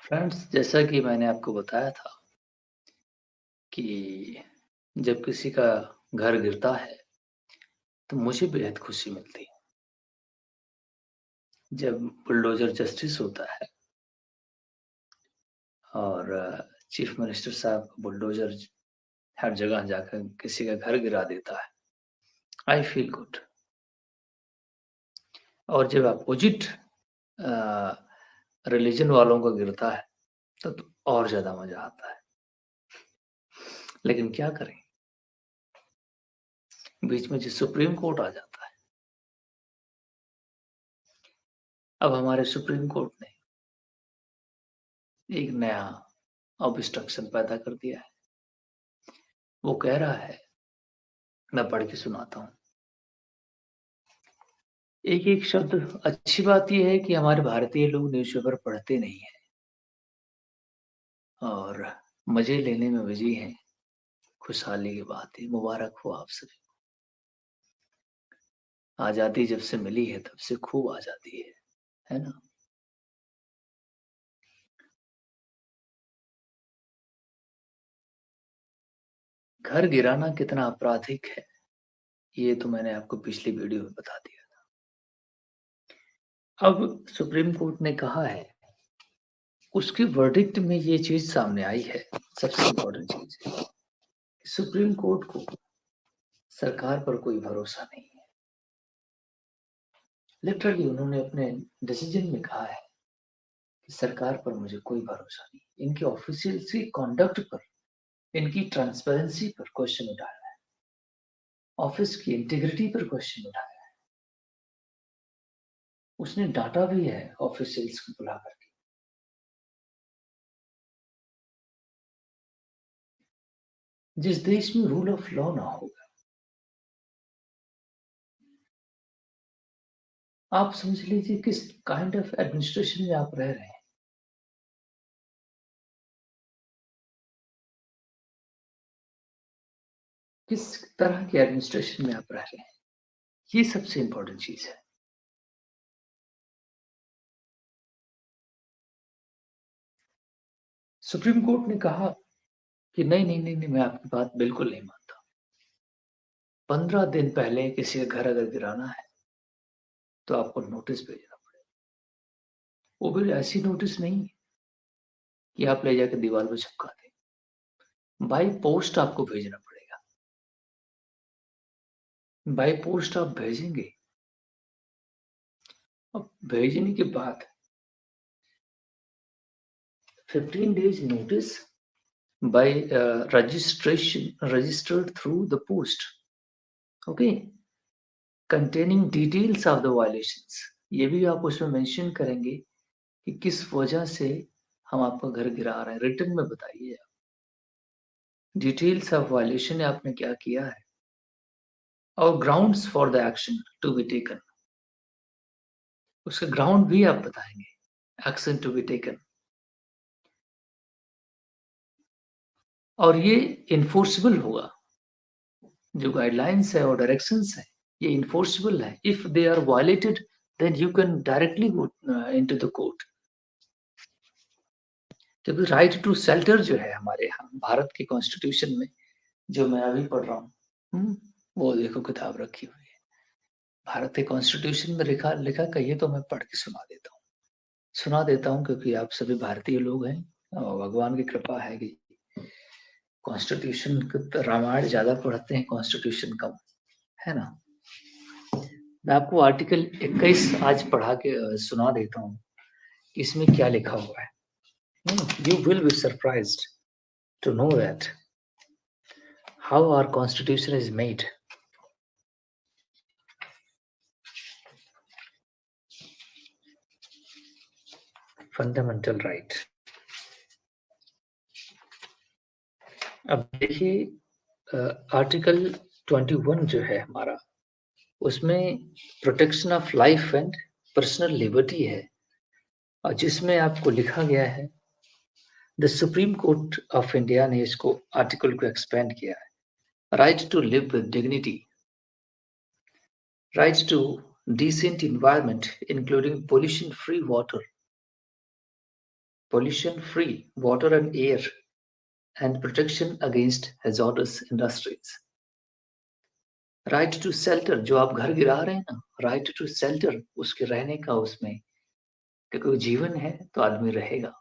Friends, जैसा कि मैंने आपको बताया था कि जब किसी का घर गिरता है, तो मुझे बेहद खुशी मिलती है। जब बुलडोज़र जस्टिस होता है और चीफ मिनिस्टर साहब बुलडोज़र हर जगह जाकर किसी का घर गिरा देता है, आई फील गुड। और जब अपोज़िट अ, रिलिजन वालों का गिरता है, तो और ज़्यादा मज़ा आता है। लेकिन क्या करें, बीच में जो सुप्रीम कोर्ट आ जाता है। अब हमारे सुप्रीम कोर्ट ने एक नया ऑब्स्ट्रक्शन पैदा कर दिया है। वो कह रहा है, मैं पढ़ के सुनाता हूँ। एक-एक शब्द। अच्छी बात ये है कि हमारे भारतीय लोग न्यूज़पेपर पढ़ते नहीं हैं और मज़े लेने में बिज़ी हैं। खुशहाली की बात है, मुबारक हो आप सभी को। आज़ादी जब से मिली है तब से खूब आज़ादी है ना? घर गिराना कितना आपराधिक है, ये तो मैंने आपको पिछली वीडियो में बता दिया था। अब सुप्रीम कोर्ट ने कहा है, उसके वर्डिक्ट में ये चीज़ सामने आई है, सबसे इम्पोर्टेंट चीज़ है, सुप्रीम कोर्ट को सरकार पर कोई भरोसा नहीं है। लिटरली उन्होंने अपने डिसीजन में कहा है कि सरकार पर मुझे कोई भरोसा नहीं। इनके ऑफिशियल्स की कॉन्डक्ट पर, इनकी ट्रांसपेरेंसी पर क्वेश्चन उठाया है। ऑफिस की इंटीग्रिटी पर क्वेश्चन उठाया है। उसने डांटा भी है ऑफिशियल्स को बुला करके। जिस देश में रूल ऑफ लॉ ना होगा, आप समझ लीजिए किस काइंड ऑफ एडमिनिस्ट्रेशन में आप रह रहे हैं। किस तरह के एडमिनिस्ट्रेशन में आप रह रहे हैं, ये सबसे इंपॉर्टेंट चीज है। सुप्रीम कोर्ट ने कहा कि नहीं नहीं नहीं नहीं, मैं आपकी बात बिल्कुल नहीं मानता। 15 दिन पहले किसी का घर अगर गिराना है तो आपको नोटिस भेजना पड़ेगा। वो भी ऐसी नोटिस नहीं कि आप ले जाकर दीवार पे चिपका दें। बाई पोस्ट आपको भेजना पड़ेगा। बाई पोस्ट आप भेजेंगे, अब भेजने के बाद 15 days notice by registration registered through the post, okay, containing details of the violations। ये भी आप उसमें मेंशन करेंगे कि किस वजह से हम आपका घर गिरा रहे हैं, रिटर्न में बताइए आप। डिटेल्स ऑफ वायलेशन आपने क्या किया है और grounds for the action to be taken, उसके ग्राउंड भी आप बताएंगे, एक्शन टू बी टेकन। और ये इन्फोर्सिबल होगा। जो गाइडलाइंस है और डायरेक्शंस है, ये इन्फोर्सिबल है। If they are violated then you can directly go into the court. क्योंकि राइट टू शेल्टर जो है हमारे यहाँ भारत के कॉन्स्टिट्यूशन में, जो मैं अभी पढ़ रहा हूँ, वो देखो किताब रखी हुई है। भारत के कॉन्स्टिट्यूशन में लिखा लिखा कहिए तो मैं पढ़ के सुना देता हूँ क्योंकि आप सभी भारतीय लोग हैं और भगवान की कृपा है कि कॉन्स्टिट्यूशन रामायण ज्यादा पढ़ते हैं, कॉन्स्टिट्यूशन कम, है ना। मैं आपको आर्टिकल 21 आज पढ़ा के सुना देता हूँ, इसमें क्या लिखा हुआ है। You will be surprised to know that how our constitution is made. Fundamental right. अब देखिए आर्टिकल 21 जो है हमारा, उसमें protection of life and personal liberty है, और जिसमें आपको लिखा गया है, the supreme court of India ने इसको आर्टिकल को एक्सपेंड किया है। Right to live with dignity, right to decent environment including pollution free water, pollution-free water and air, and protection against hazardous industries. Right to shelter, जो आप घर गिरा रहे हैं ना, राइट टू शेल्टर, उसके रहने का, उसमें कि कोई जीवन है तो आदमी रहेगा।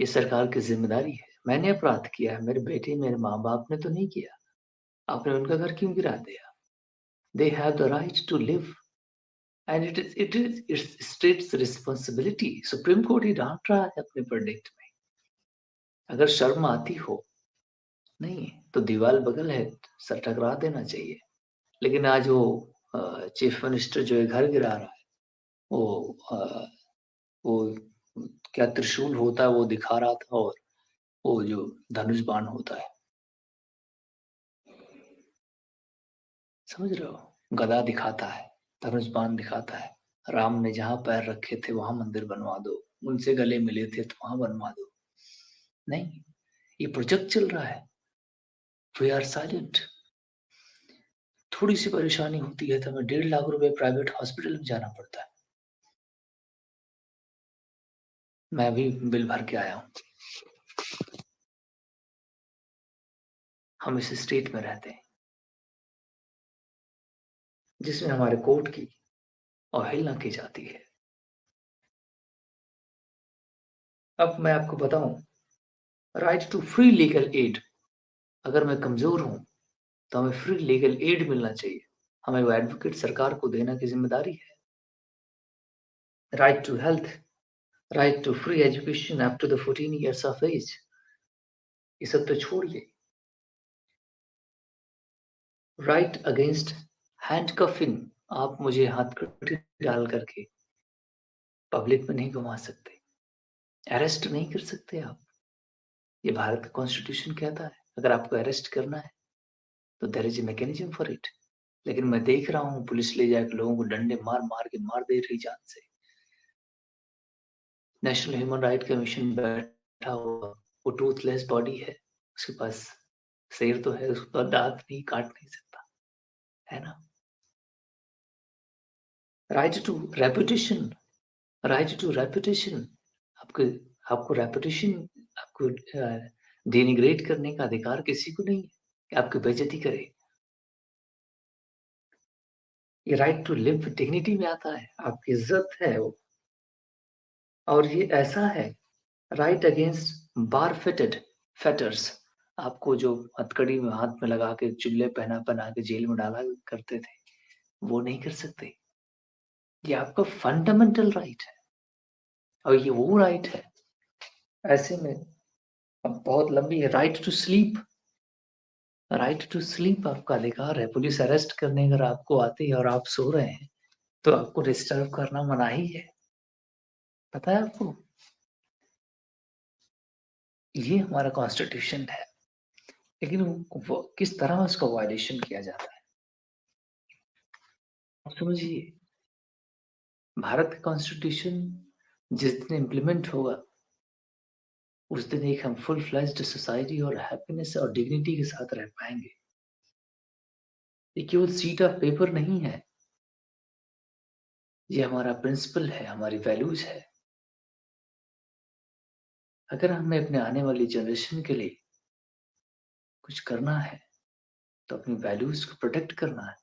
ये सरकार की जिम्मेदारी है। मैंने अपराध किया है, मेरे बेटे, मेरे माँ बाप ने तो नहीं किया। आपने उनका घर क्यों गिरा दिया? They have the right to live and it's state's responsibility. Supreme Court ही डांट रहा है अपने वर्डिक्ट में। अगर शर्म आती हो, नहीं तो दीवार बगल है, सर टकरा देना चाहिए। लेकिन आज वो चीफ मिनिस्टर जो है घर गिरा रहा है, वो क्या त्रिशूल होता है वो दिखा रहा था, और वो जो धनुष बाण होता है, समझ रहे हो, गदा दिखाता है, धनुष बाण दिखाता है। राम ने जहां पैर रखे थे वहां मंदिर बनवा दो, उनसे गले मिले थे तो वहां बनवा दो। नहीं, ये प्रोजेक्ट चल रहा है। We are silent. थोड़ी सी परेशानी होती है तो हमें 1.5 लाख रुपए प्राइवेट हॉस्पिटल में जाना पड़ता है। मैं भी बिल भर के आया हूं। हम इस स्टेट में रहते हैं जिसमें हमारे कोर्ट की अवहेलना की जाती है। अब मैं आपको बताऊं, right to free legal aid. अगर मैं कमजोर हूं तो हमें फ्री लीगल एड मिलना चाहिए। हमें वो एडवोकेट सरकार को देना की जिम्मेदारी है। Right to health, right to free education up to the 14 years of age. ये सब तो छोड़िए। राइट अगेंस्ट हैंडकफिंग, आप मुझे हथकड़ी डाल करके पब्लिक में नहीं घुमा सकते, अरेस्ट नहीं कर सकते आप। ये भारत का कॉन्स्टिट्यूशन कहता है अगर आपको अरेस्ट करना है तो there is a mechanism for it. लेकिन मैं देख रहा हूँ पुलिस ले जाकर लोगों को डंडे मार मार के मार दे रही जान से। नेशनल ह्यूमन राइट कमीशन बैठा हुआ, वो टूथलेस बॉडी है, उसके पास शेर तो है, उसको दांत नहीं काट नहीं सकता, है ना। Right to reputation, right to reputation, आपको आपको रेपुटेशन, आपको डिनिग्रेट करने का अधिकार किसी को नहीं है कि आपकी बेइज्जती करे। ये राइट टू लिव डिग्निटी में आता है, आपकी इज्जत है वो। और ये ऐसा है, राइट अगेंस्ट बार फिटेड फेटर्स, आपको जो हथकड़ी में हाथ में लगा के चुल्ले पहना पहना के जेल में डाला करते थे, वो नहीं कर सकते। ये आपका फंडामेंटल राइट है, और ये वो राइट है। ऐसे में अब बहुत लंबी है। Right to sleep, right to sleep आपका अधिकार है। पुलिस अरेस्ट करने अगर आपको आती है और आप सो रहे हैं तो आपको डिस्टर्ब करना मनाही है, पता है आपको। ये हमारा कॉन्स्टिट्यूशन है, लेकिन वो किस तरह उसका वायलेशन किया जाता है आप समझिए। भारत का कॉन्स्टिट्यूशन जिस दिन इम्प्लीमेंट होगा उस दिन एक हम फुल फ्लेज्ड सोसाइटी और हैप्पीनेस और डिग्निटी के साथ रह पाएंगे। ये केवल सीट ऑफ पेपर नहीं है, ये हमारा प्रिंसिपल है, हमारी वैल्यूज है। अगर हमें अपने आने वाली जनरेशन के लिए कुछ करना है तो अपनी वैल्यूज को प्रोटेक्ट करना है।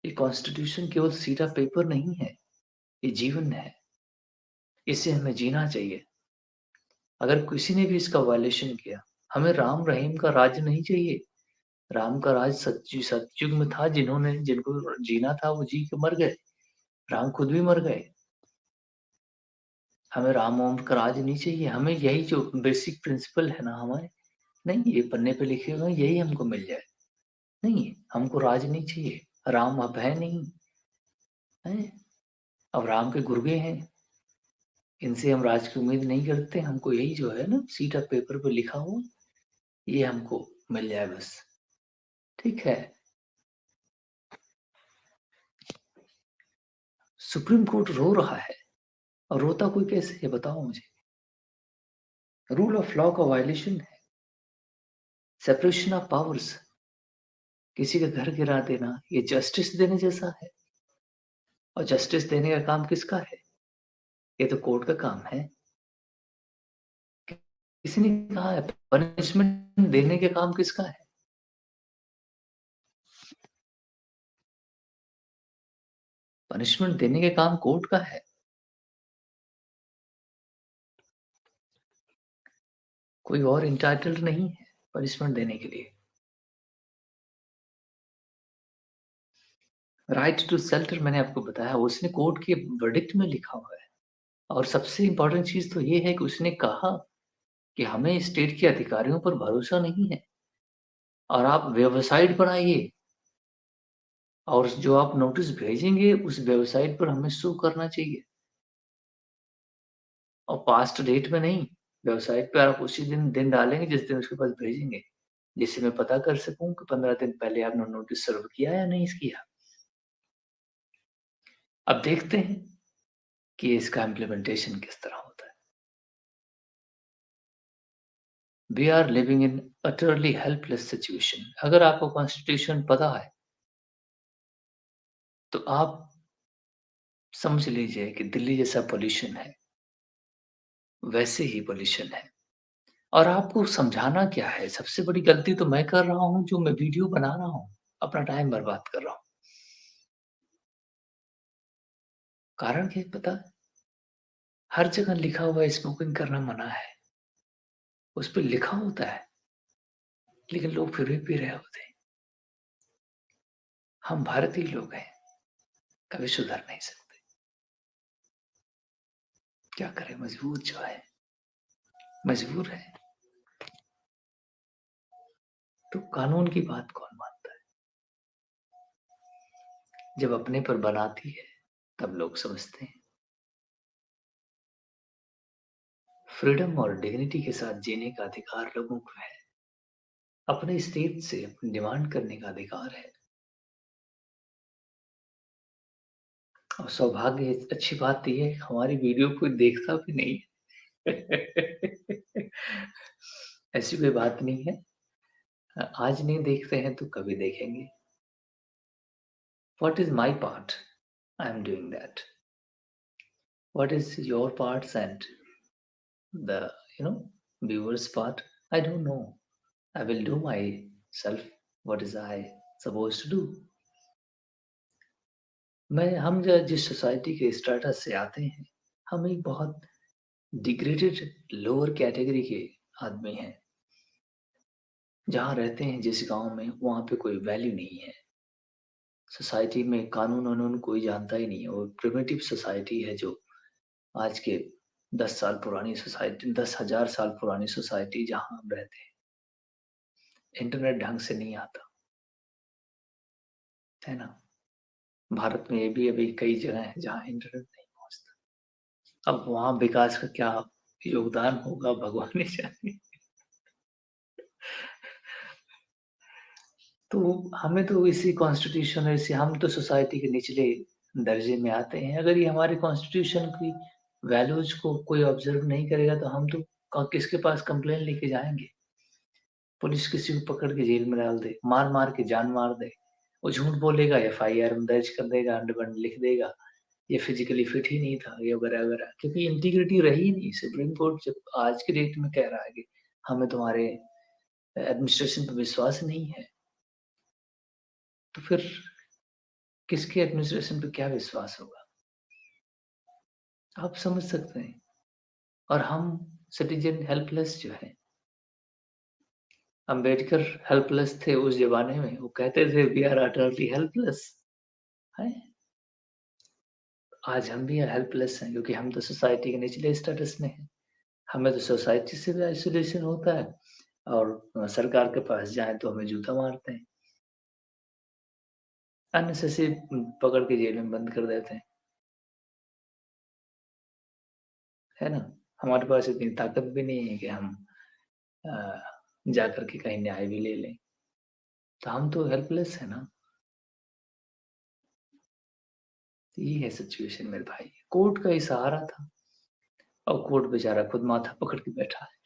ये कॉन्स्टिट्यूशन केवल सीट ऑफ पेपर नहीं है, ये जीवन है, इसे हमें जीना चाहिए। अगर किसी ने भी इसका वायलेशन किया, हमें राम रहीम का राज्य नहीं चाहिए। राम का राज सतयुग में था, जिन्होंने जिनको जीना था वो जी के मर गए, राम खुद भी मर गए। हमें राम ओम का राज नहीं चाहिए। हमें यही जो बेसिक प्रिंसिपल है ना हमारे, नहीं ये पन्ने पे लिखे हुए यही हमको मिल जाए। नहीं, हमको राज नहीं चाहिए। राम अब है नहीं है, अब राम के गुर्गे हैं, इनसे हम राज की उम्मीद नहीं करते। हमको यही जो है ना सीट ऑफ पेपर पे लिखा हुआ ये हमको मिल जाए बस, ठीक है। सुप्रीम कोर्ट रो रहा है, और रोता कोई कैसे है बताओ मुझे। रूल ऑफ लॉ का वायलेशन है, सेपरेशन ऑफ पावर्स, किसी का घर गिरा देना ये जस्टिस देने जैसा है। और जस्टिस देने का काम किसका है? ये तो कोर्ट का काम है। किसी ने कहा है पनिशमेंट देने के काम किसका है? पनिशमेंट देने के काम कोर्ट का है। कोई और एंटाइटल्ड नहीं है पनिशमेंट देने के लिए। राइट टू शेल्टर मैंने आपको बताया उसने कोर्ट के वर्डिक्ट में लिखा हुआ है। और सबसे इम्पोर्टेंट चीज़ तो ये है कि उसने कहा कि हमें स्टेट के अधिकारियों पर भरोसा नहीं है और आप वेबसाइट बनाइए और जो आप नोटिस भेजेंगे उस वेबसाइट पर हमें शो करना चाहिए और पास्ट डेट में नहीं। वेबसाइट पे आप उसी दिन डालेंगे जिस दिन उसके पास भेजेंगे, जिससे मैं पता कर सकूँ कि 15 दिन पहले आपने नोटिस सर्व किया या नहीं किया। अब देखते हैं कि इसका इम्प्लीमेंटेशन किस तरह होता है। We are living in utterly helpless situation. अगर आपको कॉन्स्टिट्यूशन पता है, तो आप समझ लीजिए कि दिल्ली जैसा पॉल्यूशन है, वैसे ही पॉल्यूशन है। और आपको समझाना क्या है? सबसे बड़ी गलती तो मैं कर रहा हूँ, जो मैं वीडियो बना रहा हूँ, अपना टाइम बर्बाद कर रहा हूँ। कारण क्या है पता है? हर जगह लिखा हुआ है स्मोकिंग करना मना है। उस पे लिखा होता है, लेकिन लोग फिर भी पी रहे होते हैं। हम भारतीय लोग हैं, कभी सुधर नहीं सकते। क्या करें मजबूर जो है, मजबूर है। तो कानून की बात कौन मानता है? जब अपने पर बनाती है, तब लोग समझते हैं। फ्रीडम और डिग्निटी के साथ जीने का अधिकार लोगों को है। अपने स्टेट से अपनी डिमांड करने का अधिकार है। और सौभाग्य अच्छी बात ये है हमारी वीडियो कोई देखता भी नहीं है। ऐसी कोई बात नहीं है। आज नहीं देखते हैं तो कभी देखेंगे। What is my part? I am doing that. What is your parts and the viewers part? I don't know. I will do myself what is I supposed to do. हम जिस सोसाइटी के स्टेटस से आते हैं, हम एक बहुत degraded lower category के आदमी हैं। जहाँ रहते हैं जिस गाँव में, वहाँ पे कोई वैल्यू नहीं है। सोसाइटी में कानून-वानून कोई जानता ही नहीं है और प्रिमिटिव सोसाइटी है जो आज के 10 साल पुरानी सोसाइटी 10,000 साल पुरानी सोसाइटी जहाँ हम रहते हैं। इंटरनेट ढंग से नहीं आता, है ना? भारत में ये भी अभी कई जगह हैं जहाँ इंटरनेट नहीं पहुँचता। अब वहाँ विकास का क्या योगदान होगा भगवान ही जाने। तो हमें तो इसी कॉन्स्टिट्यूशन और इसी हम तो सोसाइटी के निचले दर्जे में आते हैं। अगर ये हमारे कॉन्स्टिट्यूशन की वैल्यूज़ को कोई ऑब्ज़र्व नहीं करेगा तो हम तो किसके पास कंप्लेंट लेके जाएँगे? पुलिस किसी को पकड़ के जेल में डाल दे, मार-मार के जान मार दे। वो झूठ बोलेगा, एफआईआर में दर्ज कर देगा, अंडर-वर्ल्ड लिख देगा, ये फिज़िकली फिट ही नहीं था, ये वगैरह-वगैरह। क्योंकि इंटीग्रिटी रही ही नहीं। सुप्रीम कोर्ट जब आज के डेट में कह रहा है कि हमें तुम्हारे एडमिनिस्ट्रेशन पे विश्वास नहीं है, तो फिर किसके एडमिनिस्ट्रेशन पे क्या विश्वास होगा? आप समझ सकते हैं। और हम सिटीज़न हेल्पलेस जो हैं, अम्बेडकर हेल्पलेस थे उस ज़माने में, वो कहते थे वी आर अटरली हेल्पलेस, हैं? आज हम भी हेल्पलेस हैं क्योंकि हम तो सोसाइटी के निचले स्टेटस में हैं। हमें तो सोसाइटी से भी आइसोलेशन होता है और सरकार के पास जाएँ तो हमें जूता मारते हैं। अननेसेसरी पकड़ के जेल में बंद कर देते हैं, है ना? हमारे पास इतनी ताकत भी नहीं है कि हम अ, जाकर के कहीं न्याय भी ले लें। तो हम तो हेल्पलेस हैं ना। तो ये है सिचुएशन मेरे भाई। कोर्ट का ही सहारा था और कोर्ट बेचारा खुद माथा पकड़ के बैठा है।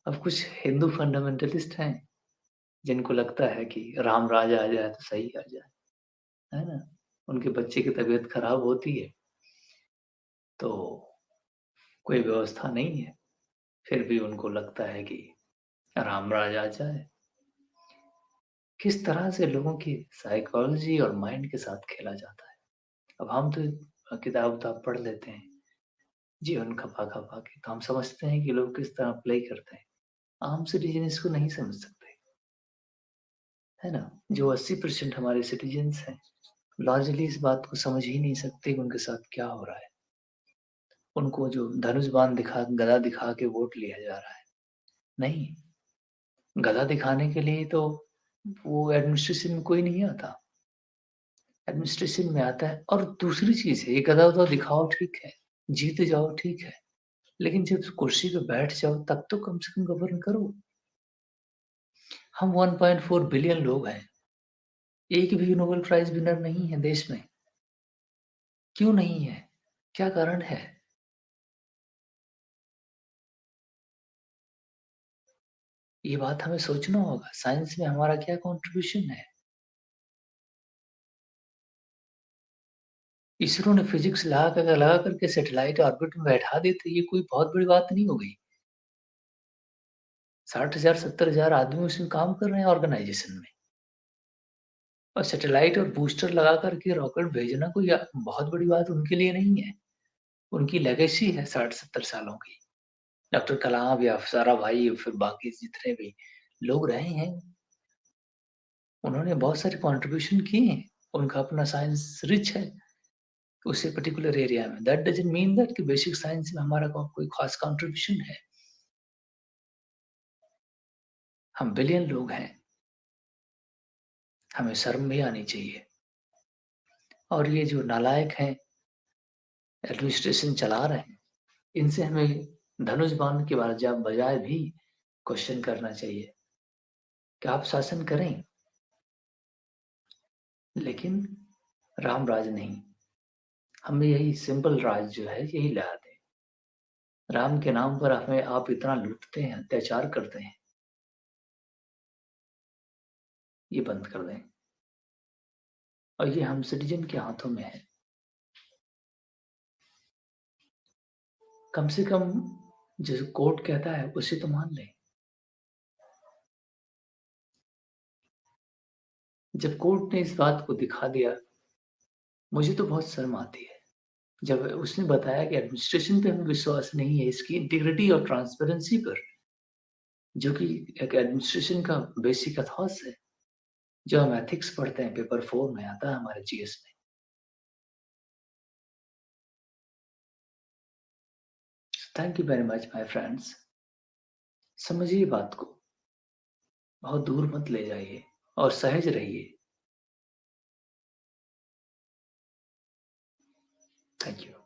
अब कुछ हिंदू फंडामेंटलिस्ट हैं जिनको लगता है कि राम राज आ जाए तो सही आ जाए, है ना? उनके बच्चे की तबीयत खराब होती है, तो कोई व्यवस्था नहीं है। फिर भी उनको लगता है कि राम राज आ जाए। किस तरह से लोगों की साइकोलॉजी और माइंड के साथ खेला जाता है। अब हम तो किताब-वताब पढ़ लेते हैं, जीवन खपा-खपा के, तो हम समझते हैं कि लोग किस तरह प्ले करते हैं। आम सिटीज़न इसको नहीं समझ सकते, है ना? जो 80% हमारे सिटीज़न्स हैं, लार्जली इस बात को समझ ही नहीं सकते कि उनके साथ क्या हो रहा है। उनको जो धनुष बाण दिखा गदा दिखा के वोट लिया जा रहा है। नहीं, गदा दिखाने के लिए तो वो एडमिनिस्ट्रेशन में कोई नहीं आता। एडमिनिस्ट्रेशन में आता है और दूसरी चीज़ है, ये गदा-वदा दिखाओ ठीक है, जीत जाओ ठीक है, लेकिन जब कुर्सी पे बैठ जाओ तब तो कम से कम गवर्न करो। हम 1.4 बिलियन लोग हैं, एक भी नोबेल प्राइज़ विनर नहीं है देश में। क्यों नहीं है? क्या कारण है? ये बात हमें सोचना होगा, साइंस में हमारा क्या कॉन्ट्रिब्यूशन है? इसरो ने फिज़िक्स लगा कर के सैटेलाइट ऑर्बिट में बैठा दी तो ये कोई बहुत बड़ी बात नहीं हो गई। 60,000 70,000 आदमी उसमें काम कर रहे हैं ऑर्गनाइज़ेशन में और सैटेलाइट और बूस्टर लगा कर के रॉकेट भेजना कोई बहुत बड़ी बात उनके लिए नहीं है। उनकी लेगेसी है 60-70 सालों की। डॉक्टर कलाम या साराभाई फिर बाकी जितने भी लोग रहे हैं, उन्होंने बहुत सारे कॉन्ट्रिब्यूशन किए हैं। उनका अपना साइंस रिच है उसी पर्टिकुलर एरिया में। दैट डज़न्ट मीन दैट कि बेसिक साइंस में हमारा कोई खास कॉन्ट्रिब्यूशन है। हम बिलियन लोग हैं, हमें शर्म भी आनी चाहिए। और ये जो नालायक हैं, एडमिनिस्ट्रेशन चला रहे हैं, इनसे हमें धनुष बाण के बजाय भी क्वेश्चन करना चाहिए कि आप शासन करें, लेकिन राम राज नहीं। हमें यही सिंपल राज जो है यही ला दें। राम के नाम पर हमें आप इतना लूटते हैं, अत्याचार करते हैं, ये बंद कर दें। और ये हम सिटीजन के हाथों में है। कम से कम जो कोर्ट कहता है उसे तो मान लें। जब कोर्ट ने इस बात को दिखा दिया, मुझे तो बहुत शर्म आती है। जब उसने बताया कि एडमिनिस्ट्रेशन पे हमें विश्वास नहीं है, इसकी इंटीग्रिटी और ट्रांसपेरेंसी पर, जो कि एक एडमिनिस्ट्रेशन का बेसिक एथॉस है, जो हम एथिक्स पढ़ते हैं, पेपर 4 में आता है हमारे जीएस में। Thank you very much my friends. समझिए बात को, बहुत दूर मत ले जाइए और सहज रहिए। Thank you.